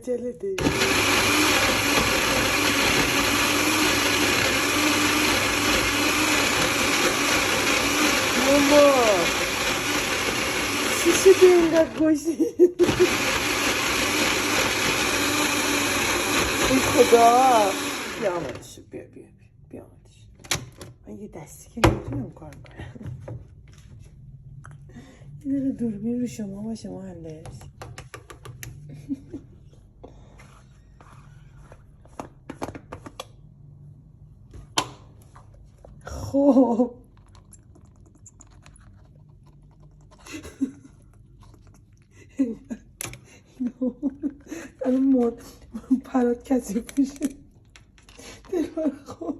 عجله داری. ماما چی شده اینقدر گوشی؟ ای خدا. بیا آمدش، بیا آمدش. من یه دستی که نمیتونم کار کنم. یه داره دوربین رو شما باشه مهندس. خب الان پرات کثیف میشه. دلبر خب